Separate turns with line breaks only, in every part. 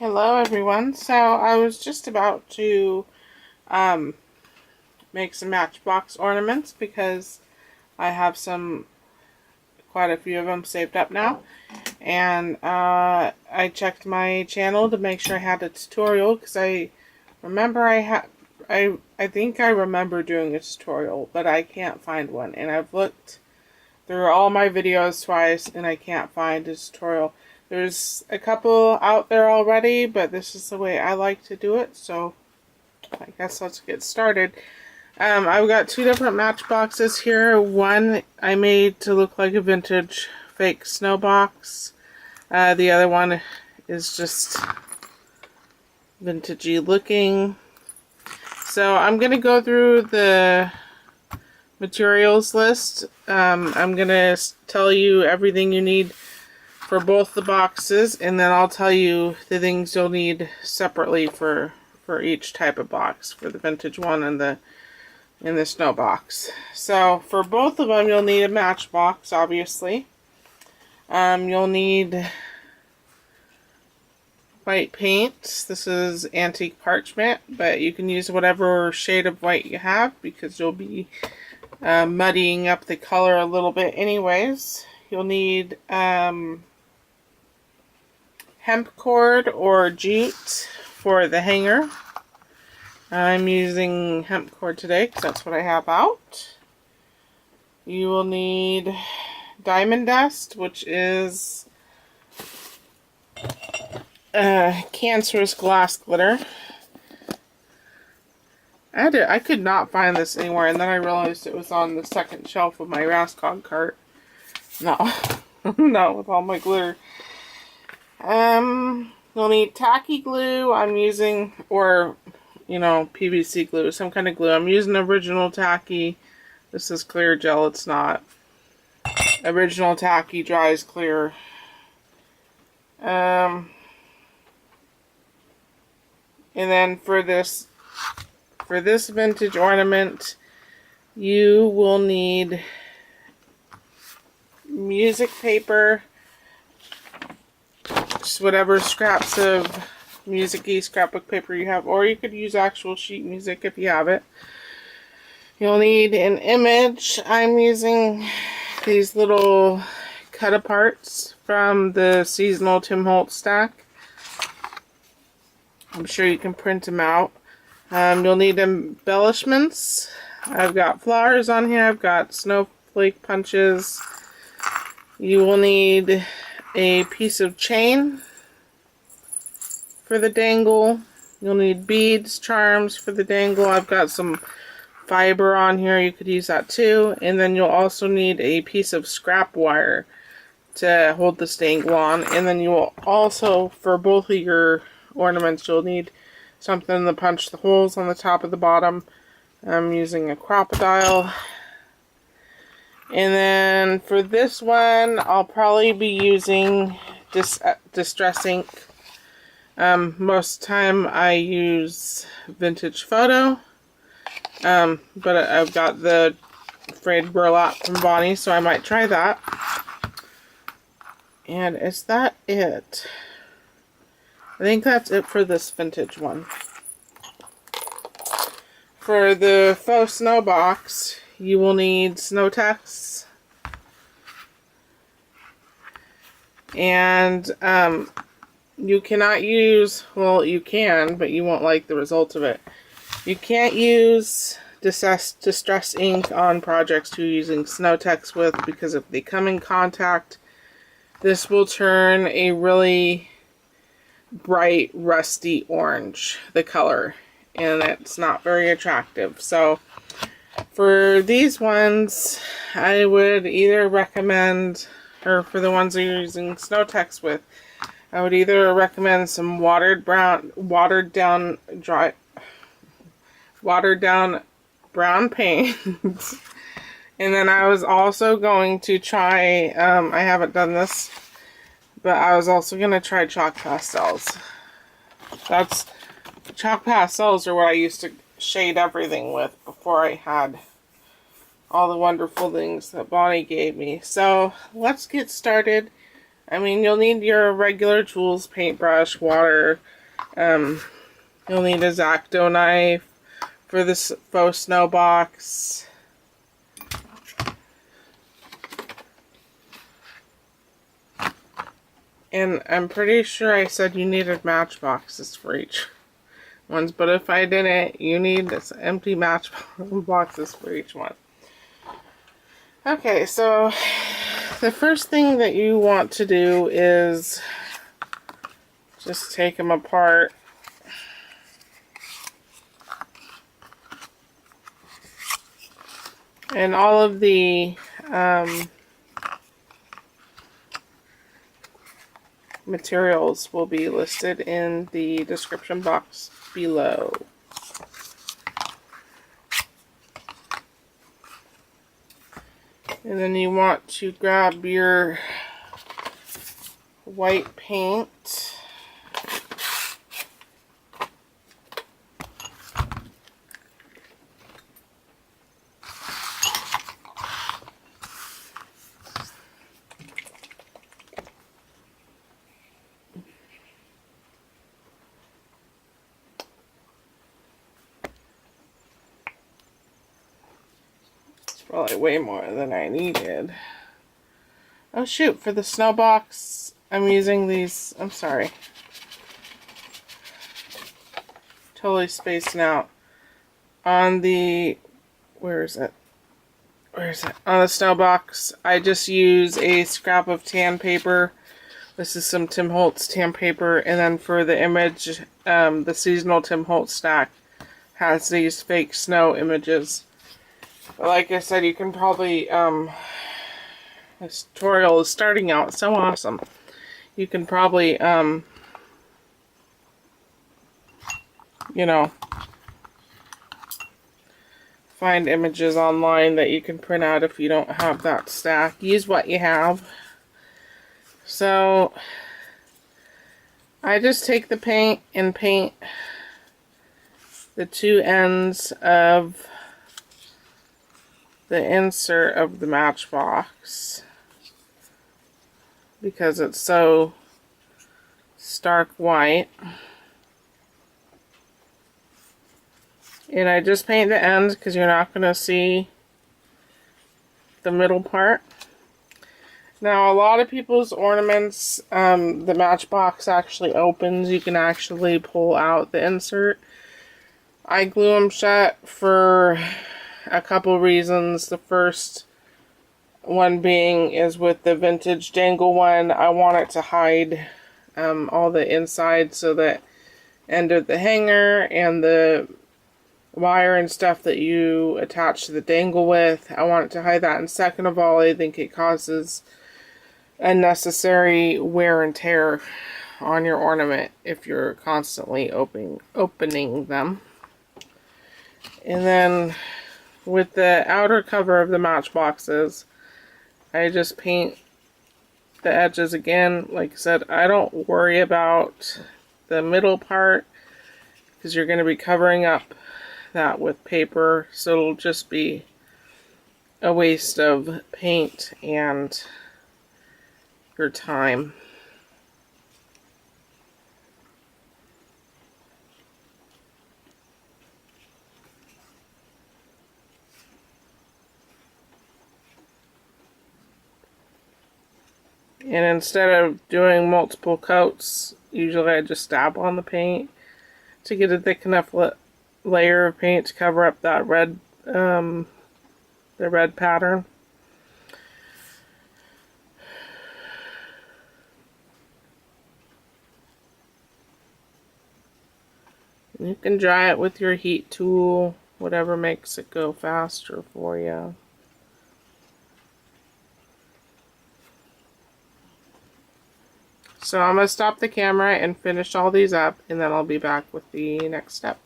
Hello everyone. So I was just about to make some Matchbox ornaments because I have quite a few of them saved up now, and I checked my channel to make sure I had a tutorial because I remember I think I remember doing a tutorial, but I can't find one, and I've looked through all my videos twice and I can't find a tutorial. There's a couple out there already, but this is the way I like to do it, so I guess let's get started. I've got two different matchboxes here. One I made to look like a vintage fake snow box. The other one is just vintagey looking. So I'm going to go through the materials list. I'm going to tell you everything you need for both the boxes, and then I'll tell you the things you'll need separately for each type of box, for the vintage one and the snow box. So for both of them you'll need a matchbox, obviously. You'll need white paint. This is antique parchment, but you can use whatever shade of white you have because you'll be muddying up the color a little bit anyways. You'll need hemp cord or jute for the hanger. I'm using hemp cord today because that's what I have out. You will need diamond dust, which is cancerous glass glitter. I could not find this anywhere, and then I realized it was on the second shelf of my Rascog cart. No, not with all my glitter. You'll need tacky glue. I'm using, or PVC glue, some kind of glue. I'm using original tacky. This is clear gel. It's not. Original tacky dries clear. And then for this vintage ornament, you will need music paper, just whatever scraps of music-y scrapbook paper you have, or you could use actual sheet music if you have it. You'll need an image. I'm using these little cut-aparts from the seasonal Tim Holtz stack. I'm sure you can print them out. You'll need embellishments. I've got flowers on here. I've got snowflake punches. You will need a piece of chain for the dangle. You'll need beads, charms for the dangle. I've got some fiber on here. You could use that too. And then you'll also need a piece of scrap wire to hold this dangle on. And then you will also, for both of your ornaments, you'll need something to punch the holes on the top of the bottom. I'm using a Crop-a-dile. And then for this one, I'll probably be using Distress ink. Most of the time I use Vintage Photo. But I've got the frayed burlap from Bonnie, so I might try that. And is that it? I think that's it for this vintage one. For the Faux Sno Box, you will need Snowtex. And you cannot use, well, you can, but you won't like the result of it. You can't use distress ink on projects you're using Snowtex with, because if they come in contact, this will turn a really bright rusty orange, the color, and it's not very attractive. So for these ones, I would either recommend, or for the ones that you're using Snowtex with, I would either recommend some watered down brown paint. And then I was also going to try, I haven't done this, but I was also going to try chalk pastels. Chalk pastels are what I used to shade everything with before I had all the wonderful things that Bonnie gave me. So let's get started. I mean, you'll need your regular tools, paintbrush, water. You'll need a X-acto knife for this Faux Sno Box. And I'm pretty sure I said you needed matchboxes for each ones, but if I didn't, you need this empty matchboxes for each one. Okay, so the first thing that you want to do is just take them apart. And all of the materials will be listed in the description box below. And then you want to grab your white paint. Probably way more than I needed. Oh shoot, for the snow box, I'm using these, I'm sorry. Totally spacing out. On the, where is it? Where is it? On the snow box, I just use a scrap of tan paper. This is some Tim Holtz tan paper, and then for the image, the seasonal Tim Holtz stack has these fake snow images. Like I said, you can probably, this tutorial is starting out so awesome. You can probably, you know, find images online that you can print out if you don't have that stack. Use what you have. So, I just take the paint and paint the two ends of the insert of the Matchbox because it's so stark white. And I just paint the ends because you're not going to see the middle part. Now, a lot of people's ornaments, the Matchbox actually opens. You can actually pull out the insert. I glue them shut for a couple reasons. The first one being is with the vintage dangle one, I want it to hide all the inside, so that end of the hanger and the wire and stuff that you attach to the dangle with, I want it to hide that. And second of all, I think it causes unnecessary wear and tear on your ornament if you're constantly opening them. And then with the outer cover of the Matchboxes, I just paint the edges again. Like I said, I don't worry about the middle part because you're going to be covering up that with paper, so it'll just be a waste of paint and your time. And instead of doing multiple coats, usually I just dab on the paint to get a thick enough layer of paint to cover up that red, the red pattern. You can dry it with your heat tool, whatever makes it go faster for you. So I'm going to stop the camera and finish all these up, and then I'll be back with the next step.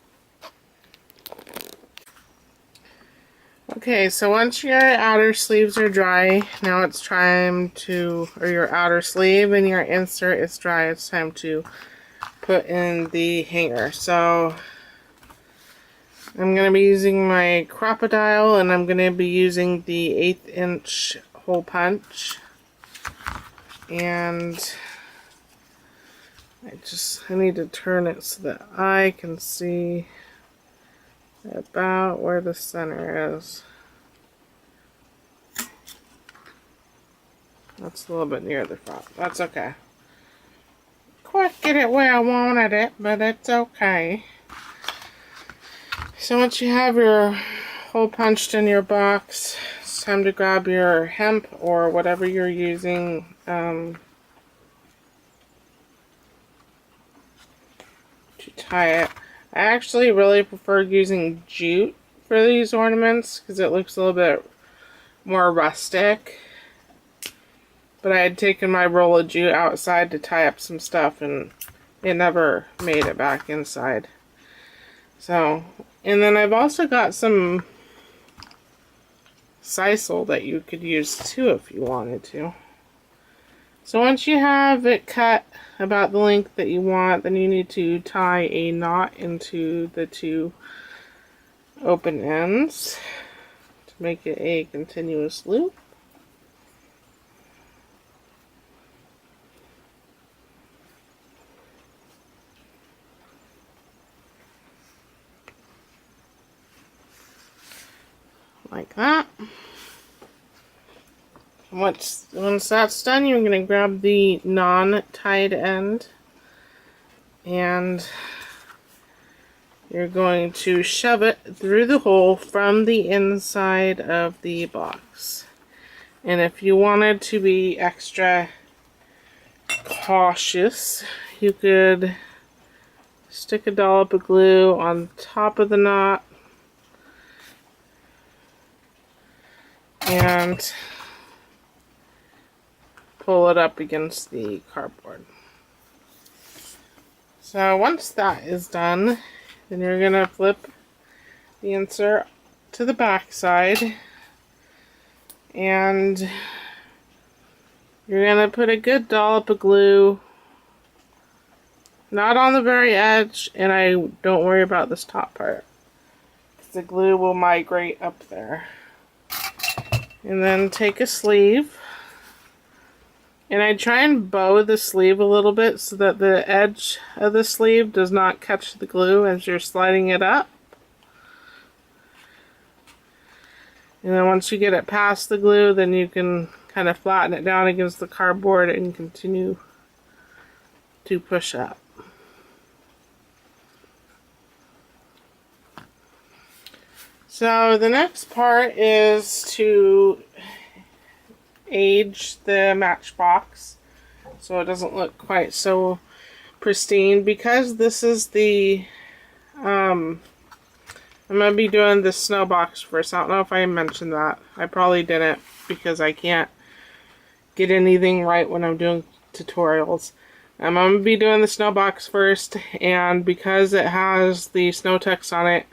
Okay, so once your outer sleeves are dry, now it's time to, or your outer sleeve and your insert is dry, it's time to put in the hanger. So I'm going to be using my Crop-a-dile, and I'm going to be using the 1/8 inch hole punch. And I need to turn it so that I can see about where the center is. That's a little bit near the front. That's okay. Quite get it where I wanted it, but it's okay. So once you have your hole punched in your box, it's time to grab your hemp or whatever you're using to tie it. I actually really prefer using jute for these ornaments because it looks a little bit more rustic. But I had taken my roll of jute outside to tie up some stuff and it never made it back inside. So, and then I've also got some sisal that you could use too if you wanted to. So once you have it cut about the length that you want, then you need to tie a knot into the two open ends to make it a continuous loop. Like that. Once that's done, you're going to grab the non-tied end and you're going to shove it through the hole from the inside of the box. And if you wanted to be extra cautious, you could stick a dollop of glue on top of the knot and pull it up against the cardboard. So once that is done, then you're going to flip the insert to the back side and you're going to put a good dollop of glue, not on the very edge, and I don't worry about this top part because the glue will migrate up there. And then take a sleeve, and I try and bow the sleeve a little bit so that the edge of the sleeve does not catch the glue as you're sliding it up. And then once you get it past the glue, then you can kind of flatten it down against the cardboard and continue to push up. So the next part is to age the Matchbox so it doesn't look quite so pristine. Because this is the I'm going to be doing the snow box first. I don't know if I mentioned that. I probably didn't because I can't get anything right when I'm doing tutorials. I'm going to be doing the snow box first, and because it has the Snowtex on it,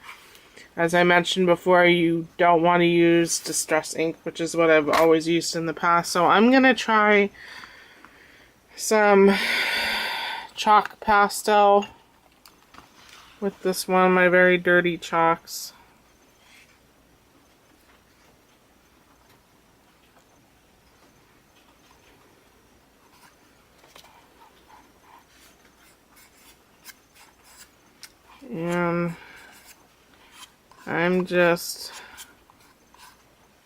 as I mentioned before, you don't want to use Distress ink, which is what I've always used in the past. So I'm going to try some chalk pastel with this one of my very dirty chalks. And I'm just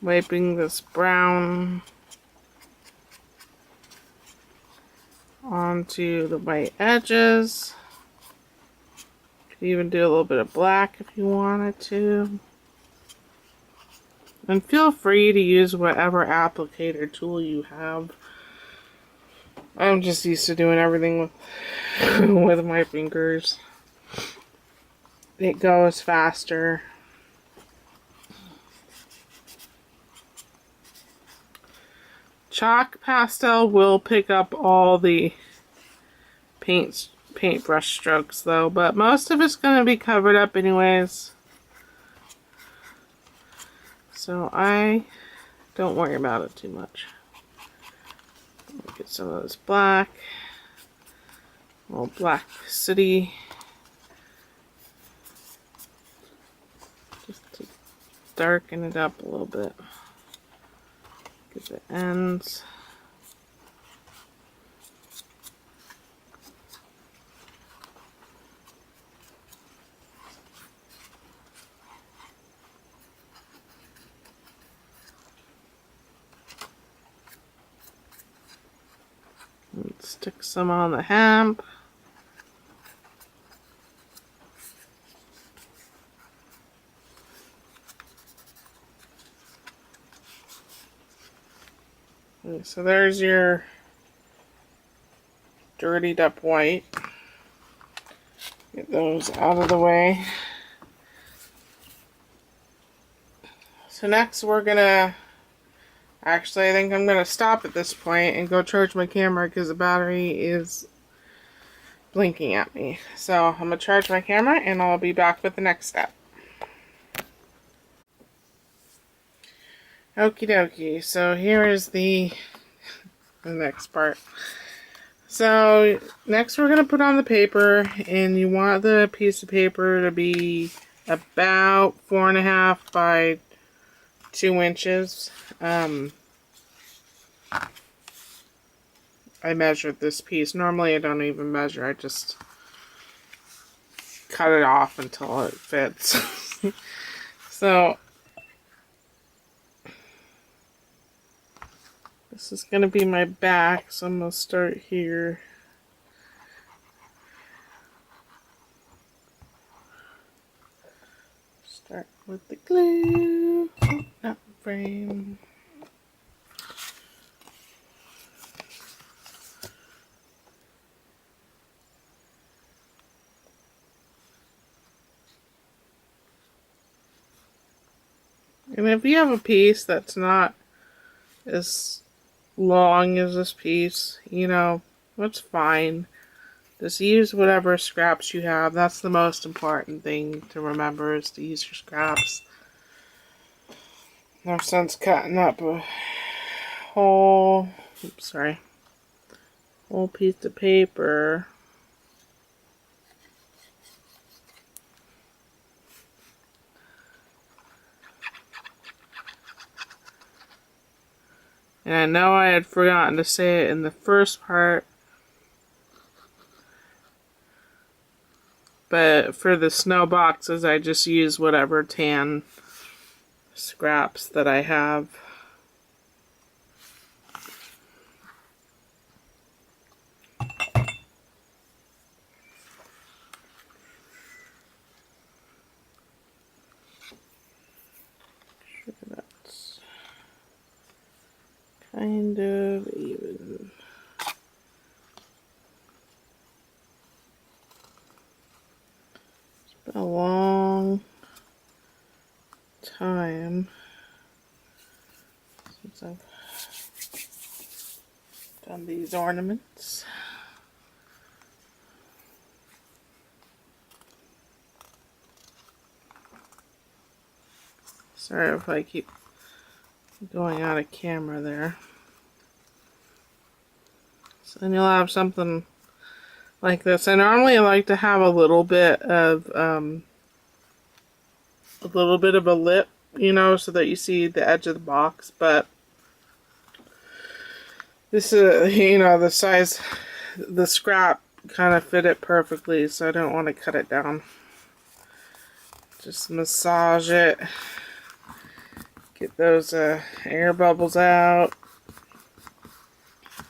wiping this brown onto the white edges. You could even do a little bit of black if you wanted to. And feel free to use whatever applicator tool you have. I'm just used to doing everything with, with my fingers. It goes faster. Chalk pastel will pick up all the paintbrush strokes though, but most of it's going to be covered up anyways. So I don't worry about it too much. Get some of this black. A little black city. Just to darken it up a little bit. Get the ends. Stick some on the hemp. Okay, so there's your dirtied up white. Get those out of the way. So next we're gonna, actually I think I'm gonna stop at this point and go charge my camera because the battery is blinking at me. So I'm gonna charge my camera and I'll be back with the next step. Okie dokie, so here is the next part. So next we're going to put on the paper, and you want the piece of paper to be about 4.5 by 2 inches. I measured this piece. Normally I don't even measure, I just cut it off until it fits. So this is going to be my back, so I'm going to start here. Start with the glue. Oh, not the frame. And if you have a piece that's not as long as this piece, you know, that's fine. Just use whatever scraps you have. That's the most important thing to remember, is to use your scraps. No sense cutting up a whole, whole piece of paper. And I know I had forgotten to say it in the first part, but for the snow boxes, I just use whatever tan scraps that I have. Sure that's kind of even. It's been a long time since I've done these ornaments. Sorry if I keep going out of camera there. So then you'll have something like this. I normally like to have a little bit of a lip, you know, so that you see the edge of the box, but this is, you know, the size, the scrap kind of fit it perfectly, so I don't want to cut it down. Just massage it, get those air bubbles out.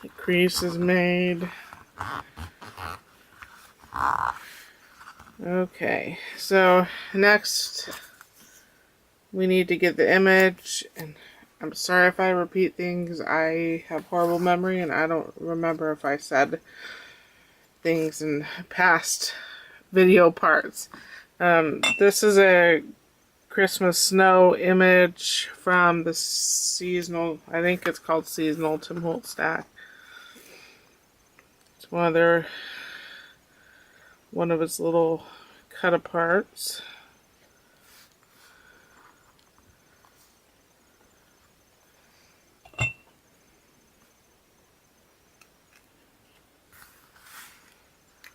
The crease is made. Okay, so next we need to get the image, and I'm sorry if I repeat things. I have horrible memory and I don't remember if I said things in past video parts. This is a Christmas snow image from the seasonal, I think it's called Seasonal Tim Holtz stack. It's one of his little cut aparts.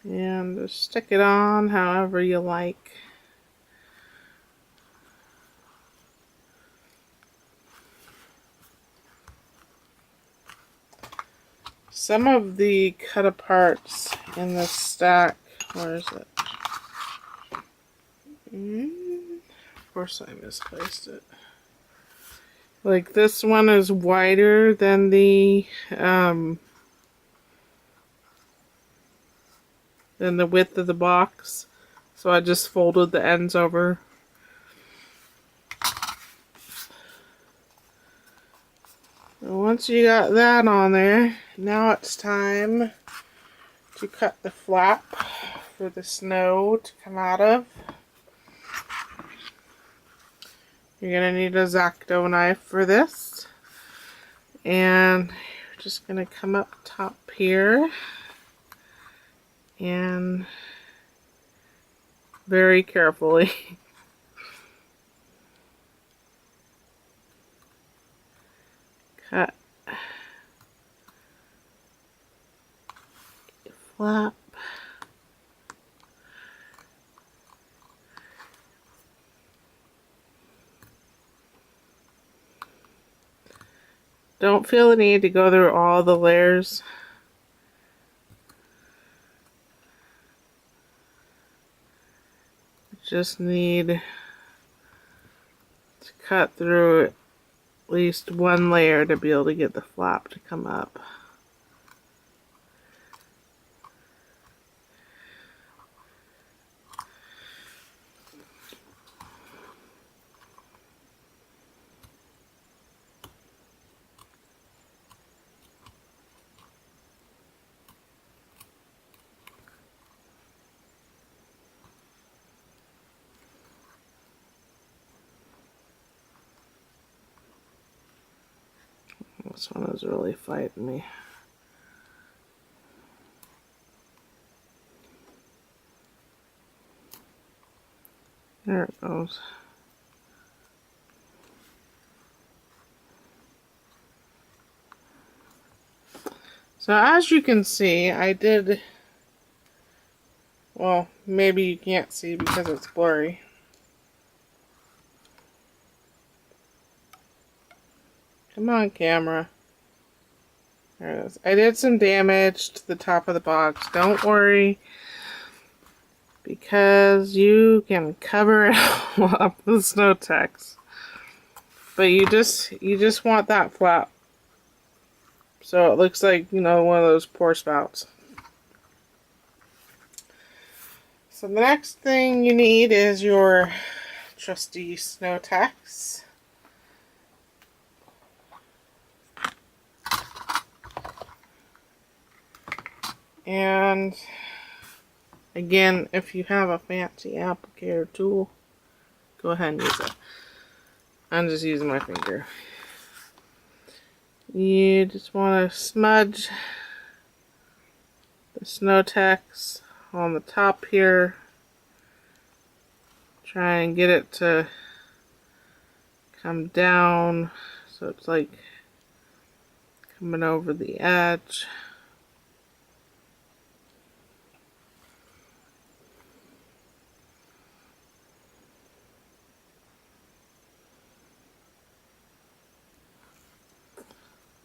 And just stick it on however you like. Some of the cut aparts in this stack, where is it? Of course I misplaced it. Like this one is wider than the than the width of the box. So I just folded the ends over. And once you got that on there, now it's time to cut the flap for the snow to come out of. You're going to need a X-acto knife for this. And you're just going to come up top here and very carefully cut the flap. Don't feel the need to go through all the layers. Just need to cut through at least one layer to be able to get the flap to come up. This one is really fighting me. There it goes. So as you can see, I did, well, maybe you can't see because it's blurry. Come on, camera. There it is. I did some damage to the top of the box. Don't worry, because you can cover it up with Snowtex. But you just want that flap, so it looks like, you know, one of those pour spouts. So the next thing you need is your trusty Snowtex. And again, if you have a fancy applicator tool, go ahead and use it. I'm just using my finger. You just want to smudge the Snowtex on the top here. Try and get it to come down so it's like coming over the edge.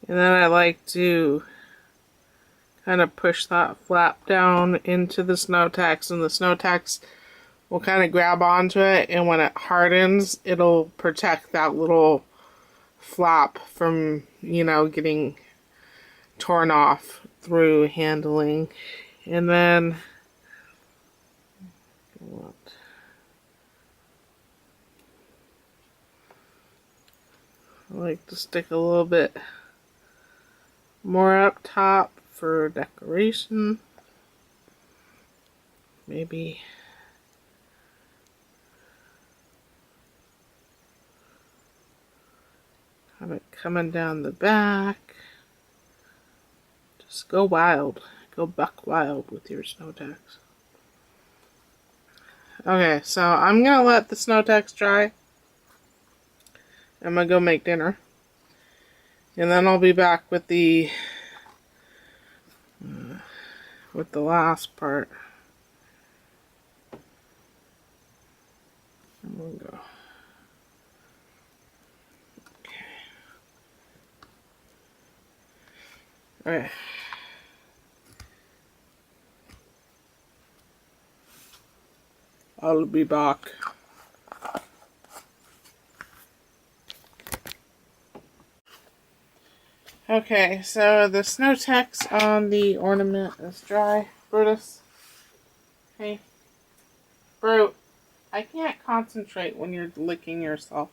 And then I like to kind of push that flap down into the Snowtex, and the Snowtex will kind of grab onto it, and when it hardens, it'll protect that little flap from, you know, getting torn off through handling. And then I like to stick a little bit more up top for decoration. Maybe have it coming down the back. Just go wild. Go buck wild with your Snowtex. Okay, so I'm gonna let the Snowtex dry. I'm gonna go make dinner. And then I'll be back with the last part. I'm gonna go. Okay. Alright. I'll be back. Okay, so the Snowtex on the ornament is dry, Brutus. Hey, Brute, I can't concentrate when you're licking yourself.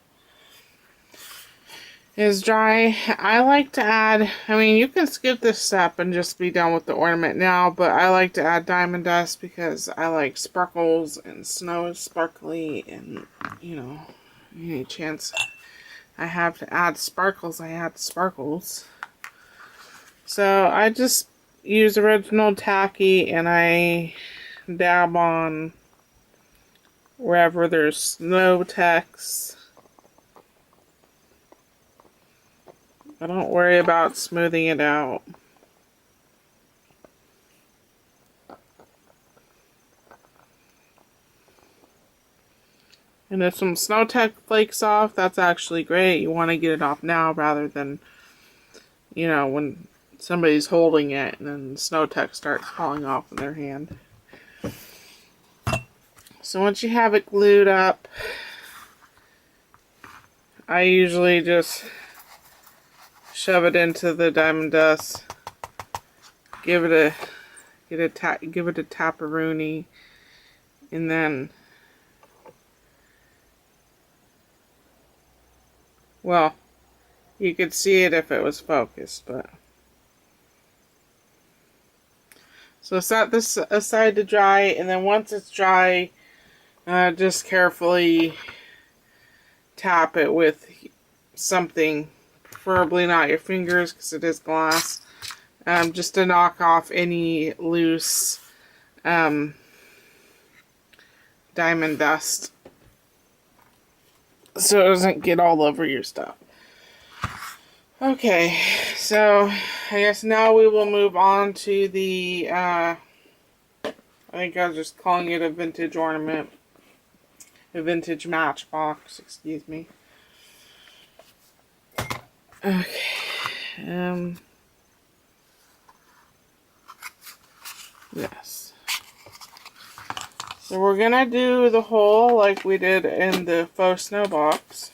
Is dry. I like to add, I mean, you can skip this step and just be done with the ornament now, but I like to add diamond dust because I like sparkles and snow is sparkly, and, you know, any chance I have to add sparkles, I add sparkles. So I just use original tacky and I dab on wherever there's Snowtex. I don't worry about smoothing it out. And if some Snowtex flakes off, that's actually great. You want to get it off now rather than, you know, when somebody's holding it and then the Snowtex starts falling off in their hand. So once you have it glued up, I usually just shove it into the diamond dust, give it a taparoonie, and then, well, you could see it if it was focused, but so set this aside to dry, and then once it's dry, just carefully tap it with something, preferably not your fingers because it is glass, just to knock off any loose diamond dust so it doesn't get all over your stuff. Okay, so I guess now we will move on to the, I think I was just calling it a vintage ornament, a vintage matchbox, excuse me. Okay, yes. So we're gonna do the hole like we did in the Faux Sno Box,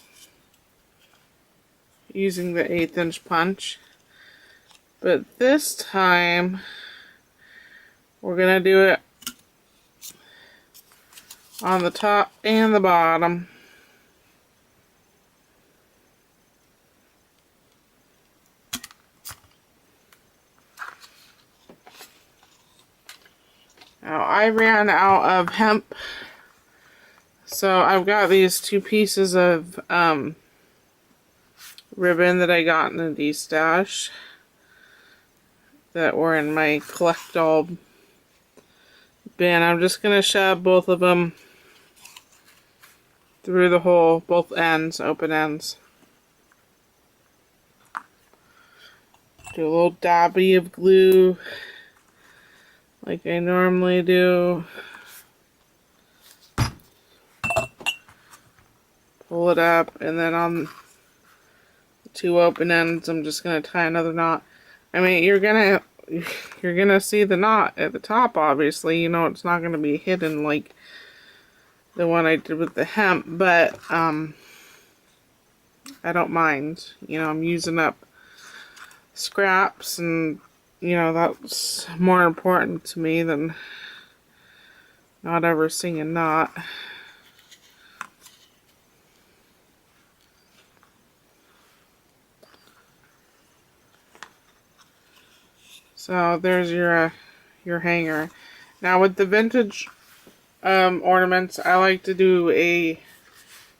using the 1/8 inch punch, but this time we're gonna do it on the top and the bottom. Now I ran out of hemp, so I've got these 2 pieces of ribbon that I got in the de-stash that were in my collect-all bin. I'm just going to shove both of them through the hole, both ends, open ends. Do a little dabby of glue like I normally do. Pull it up, and then on the 2 open ends, I'm just gonna tie another knot. I mean, you're gonna see the knot at the top, obviously. You know, it's not gonna be hidden like the one I did with the hemp, but I don't mind. You know, I'm using up scraps, and you know, that's more important to me than not ever seeing a knot. So there's your hanger. Now with the vintage ornaments, I like to do a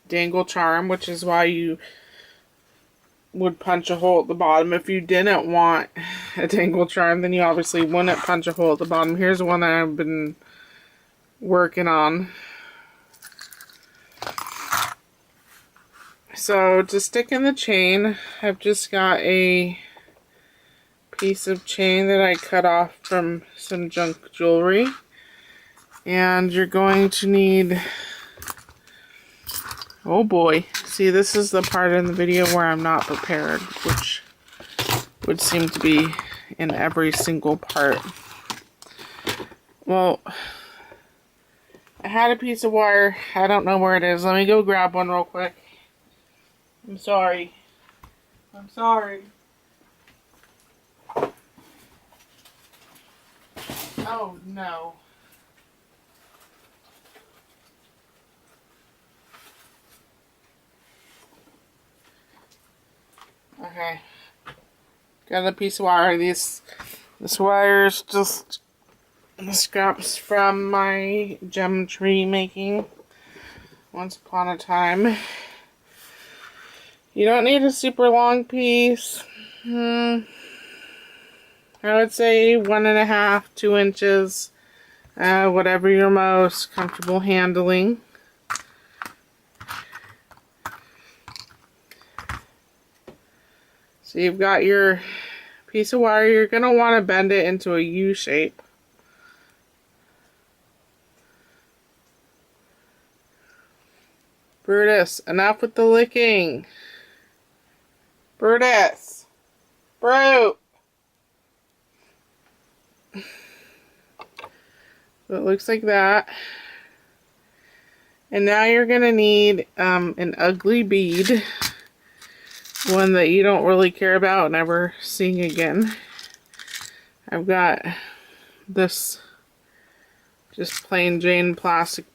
dangle charm, which is why you would punch a hole at the bottom. If you didn't want a dangle charm, then you obviously wouldn't punch a hole at the bottom. Here's one that I've been working on. So to stick in the chain, I've just got a piece of chain that I cut off from some junk jewelry, and you're going to need, oh boy, see, this is the part in the video where I'm not prepared, which would seem to be in every single part. Well, I had a piece of wire, I don't know where it is. Let me go grab one real quick. I'm sorry. Oh no. Okay. Got a piece of wire. This wire is just scraps from my gem tree making once upon a time. You don't need a super long piece. I would say 1.5, 2 inches. Whatever you're most comfortable handling. So you've got your piece of wire. You're going to want to bend it into a U shape. Brutus, enough with the licking. Brutus. Brute. So it looks like that. And now you're going to need an ugly bead. One that you don't really care about never seeing again. I've got this just plain Jane plastic.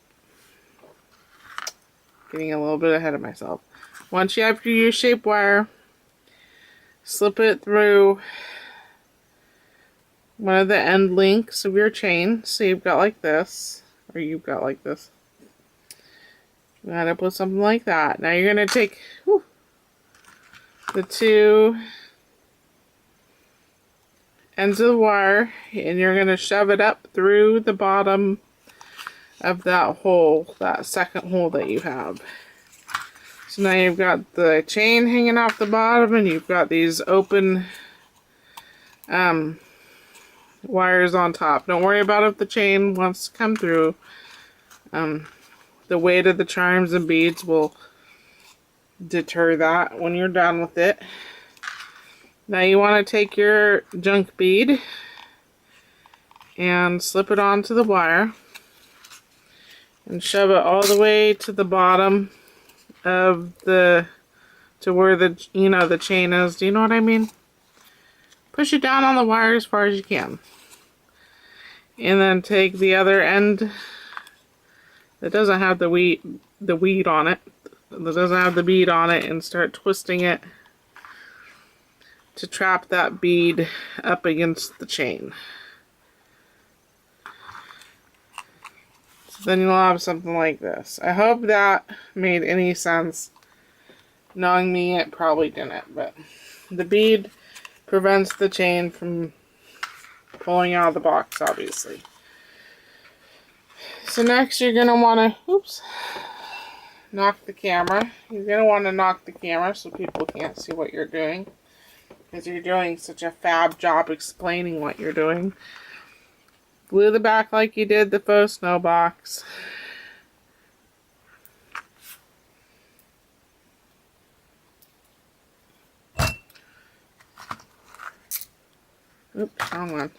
Getting a little bit ahead of myself. Once you have your U-shaped wire, slip it through one of the end links of your chain. So you've got like this, or you've got like this. You end up with something like that. Now you're going to take the two ends of the wire and you're going to shove it up through the bottom of that hole, that second hole that you have. So now you've got the chain hanging off the bottom and you've got these open wires on top. Don't worry about if the chain wants to come through. The weight of the charms and beads will deter that when you're done with it. Now you want to take your junk bead and slip it onto the wire and shove it all the way to the bottom of to where the the chain is. Do you know what I mean? Push it down on the wire as far as you can. And then take the other end that doesn't have the weed on it, that doesn't have the bead on it, and start twisting it to trap that bead up against the chain. So then you'll have something like this. I hope that made any sense. Knowing me, it probably didn't, but the bead prevents the chain from pulling out of the box, obviously. So next you're going to want to, knock the camera. You're going to want to knock the camera so people can't see what you're doing, because you're doing such a fab job explaining what you're doing. Glue the back like you did the Faux Sno Box. Oops, wrong one.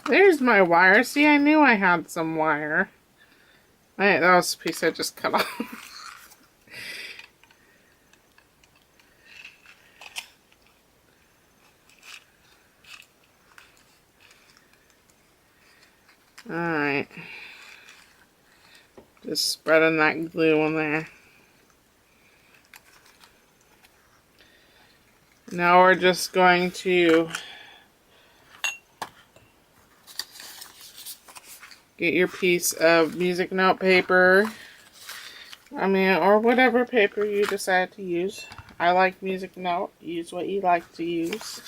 There's my wire. See, I knew I had some wire. That was the piece I just cut off. Alright. Just spreading that glue on there. Now we're just going to get your piece of music note paper, or whatever paper you decide to use. I like music note. Use what you like to use.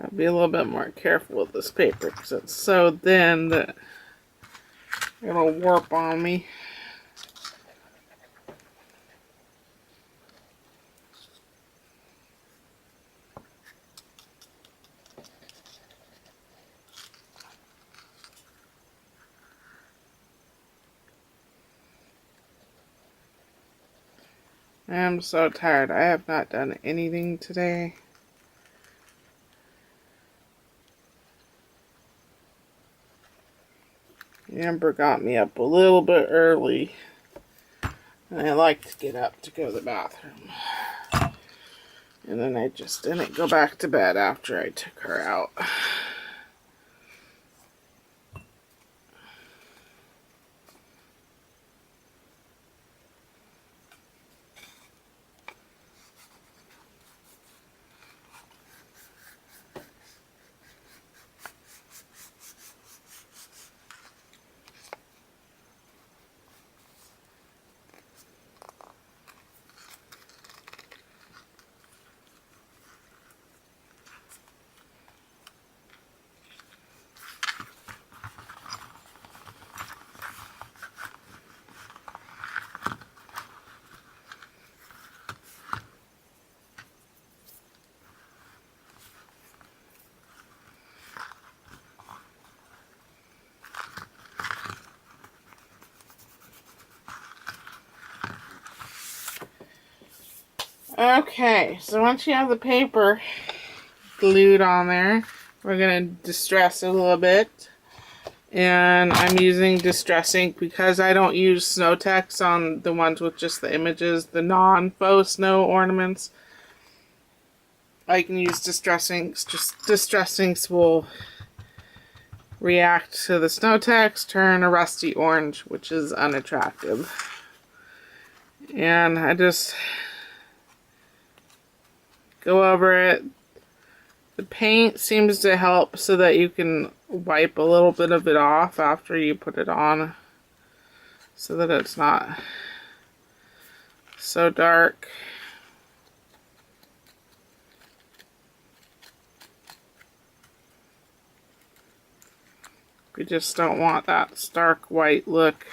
I'll be a little bit more careful with this paper because it's so thin that it'll warp on me. I'm so tired. I have not done anything today. Amber got me up a little bit early. And I like to get up to go to the bathroom. And then I just didn't go back to bed after I took her out. Okay, so once you have the paper glued on there, we're going to distress it a little bit. And I'm using Distress ink because I don't use Snowtex on the ones with just the images, the non-faux snow ornaments. I can use Distress inks. Just Distress inks will react to the Snowtex, turn a rusty orange, which is unattractive. And I just go over it. The paint seems to help so that you can wipe a little bit of it off after you put it on, so that it's not so dark. We just don't want that stark white look.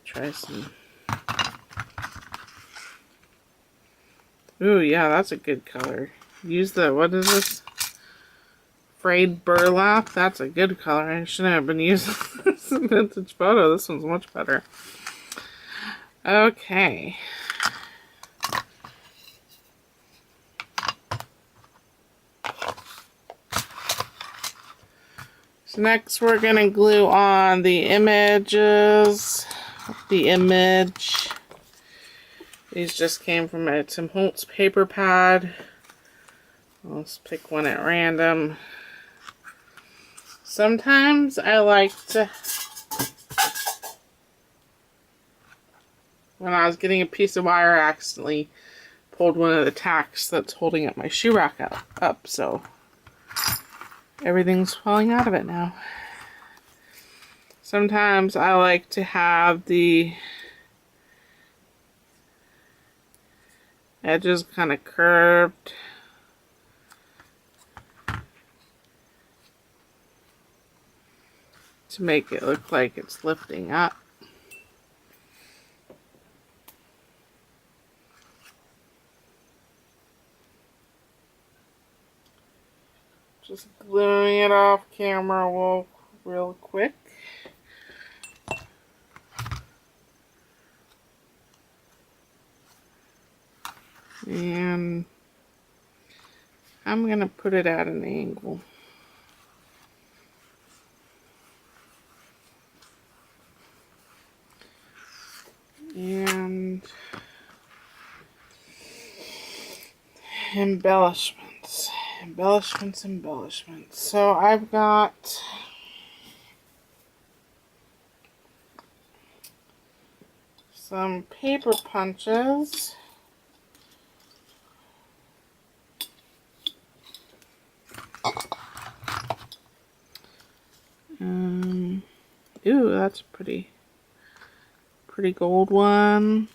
Try some. Ooh, yeah, that's a good color. Use the, what is this? Frayed burlap. That's a good color. I shouldn't have been using this vintage photo. This one's much better. Okay. So next we're going to glue on the images. The image. These just came from a Tim Holtz paper pad. Let's pick one at random. Sometimes I like to, when I was getting a piece of wire, I accidentally pulled one of the tacks that's holding up my shoe rack up, so everything's falling out of it now. Sometimes I like to have the edges kind of curved. To make it look like it's lifting up. Just gluing it off camera real quick. And I'm going to put it at an angle. And embellishments. Embellishments. So I've got some paper punches. Ooh, that's pretty gold one.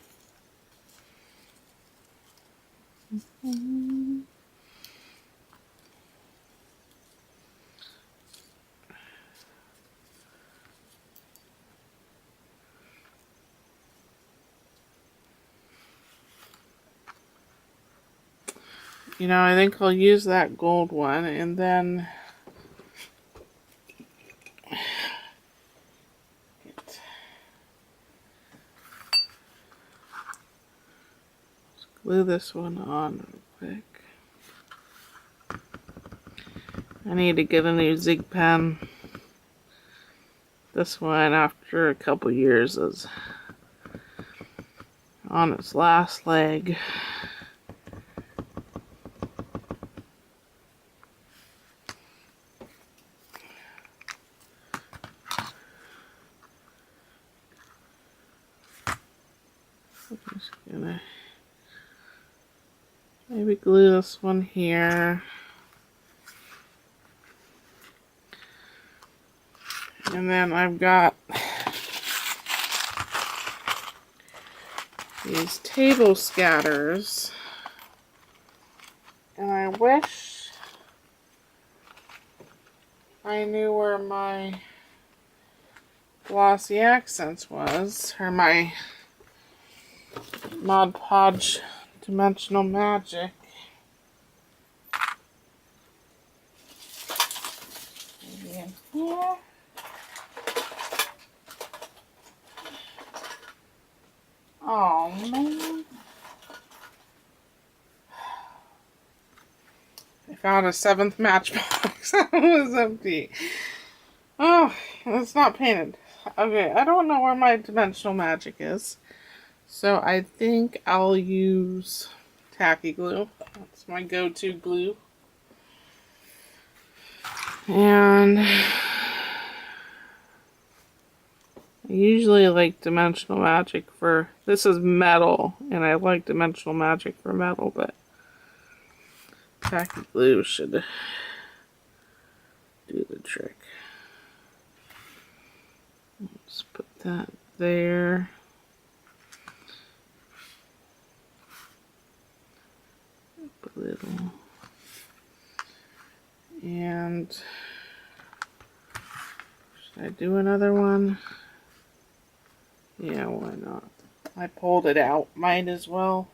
You know, I think I'll use that gold one and then glue this one on real quick. I need to get a new Zig pen. This one, after a couple years, is on its last leg. I'm just gonna maybe glue this one here. And then I've got these table scatters. And I wish I knew where my glossy accents was, or my Mod Podge Dimensional Magic. Maybe in here. Oh man. I found a 7th Matchbox. It was empty. Oh, it's not painted. Okay, I don't know where my Dimensional Magic is. So I think I'll use tacky glue. That's my go-to glue. And I usually like Dimensional Magic for, this is metal, and I like Dimensional Magic for metal, but tacky glue should do the trick. Let's put that there. Up a little. And should I do another one? Yeah, why not? I pulled it out. Might as well.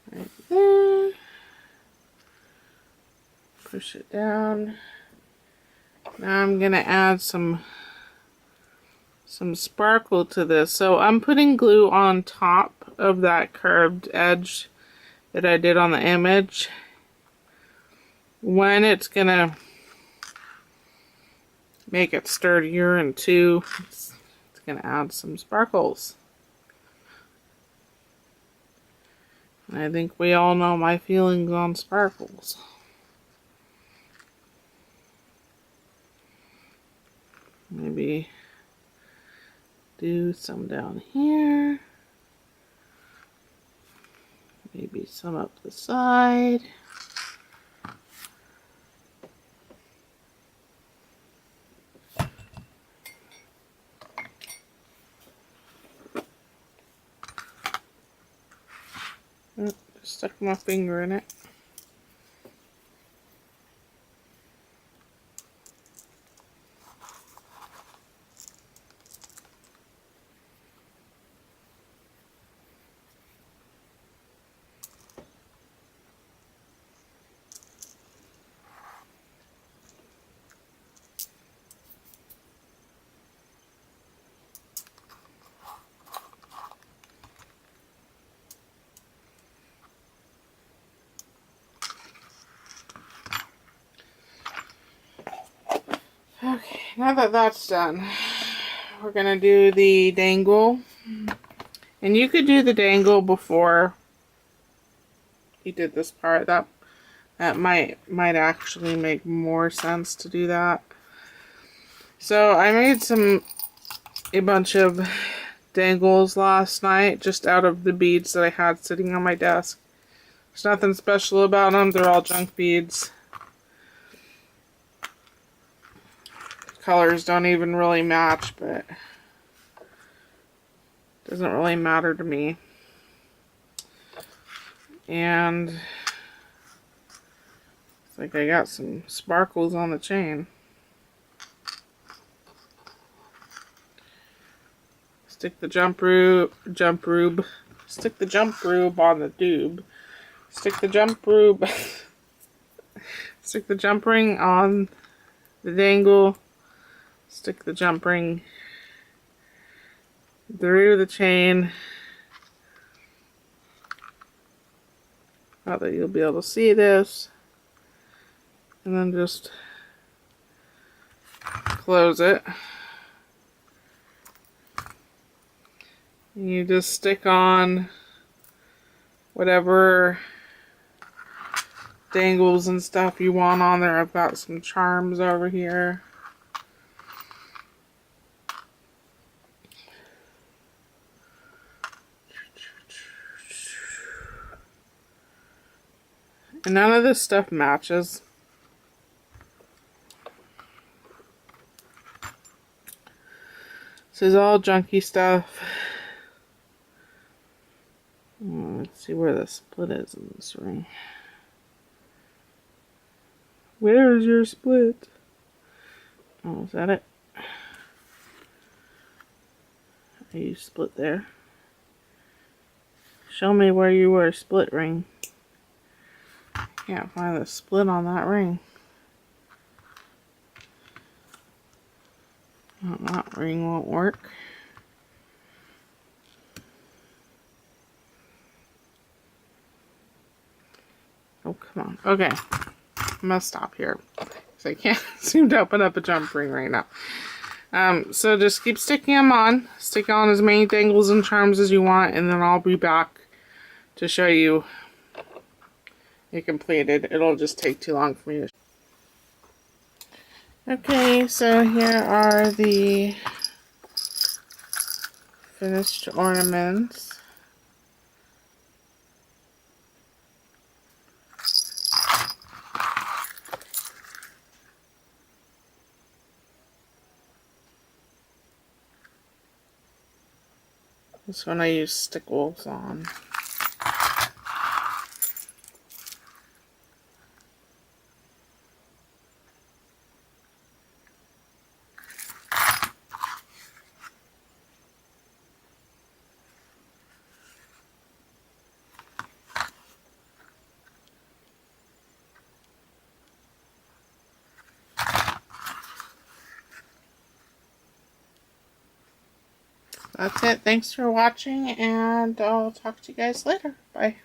Right there. Push it down. Now I'm gonna add some sparkle to this. So I'm putting glue on top of that curved edge that I did on the image. One, it's gonna make it sturdier, and two, it's gonna add some sparkles. I think we all know my feelings on sparkles. Maybe do some down here. Maybe some up the side. Oh, just stuck my finger in it. Okay, now that that's done, we're gonna do the dangle. And you could do the dangle before you did this part. That might actually make more sense to do that. So I made a bunch of dangles last night just out of the beads that I had sitting on my desk. There's nothing special about them. They're all junk beads. Colors don't even really match, but it doesn't really matter to me. And it's like I got some sparkles on the chain. Stick the jump rube stick the jump rube on the tube. Stick the jump rube stick the jump ring on the dangle. Stick the jump ring through the chain Not that you'll be able to see this. And then just close it. And you just stick on whatever dangles and stuff you want on there. I've got some charms over here. And none of this stuff matches. This is all junky stuff. Let's see where the split is in this ring. Where is your split? Oh, is that it? You split there. Show me where you were split, ring. Can't find the split on that ring. Oh, that ring won't work. Oh, come on. Okay. I'm gonna stop here because I can't seem to open up a jump ring right now. So just keep sticking them on. Stick on as many dangles and charms as you want, and then I'll be back to show you it completed. It'll just take too long for me to. Okay, so here are the finished ornaments. This one I use stickles on. That's it. Thanks for watching, and I'll talk to you guys later. Bye.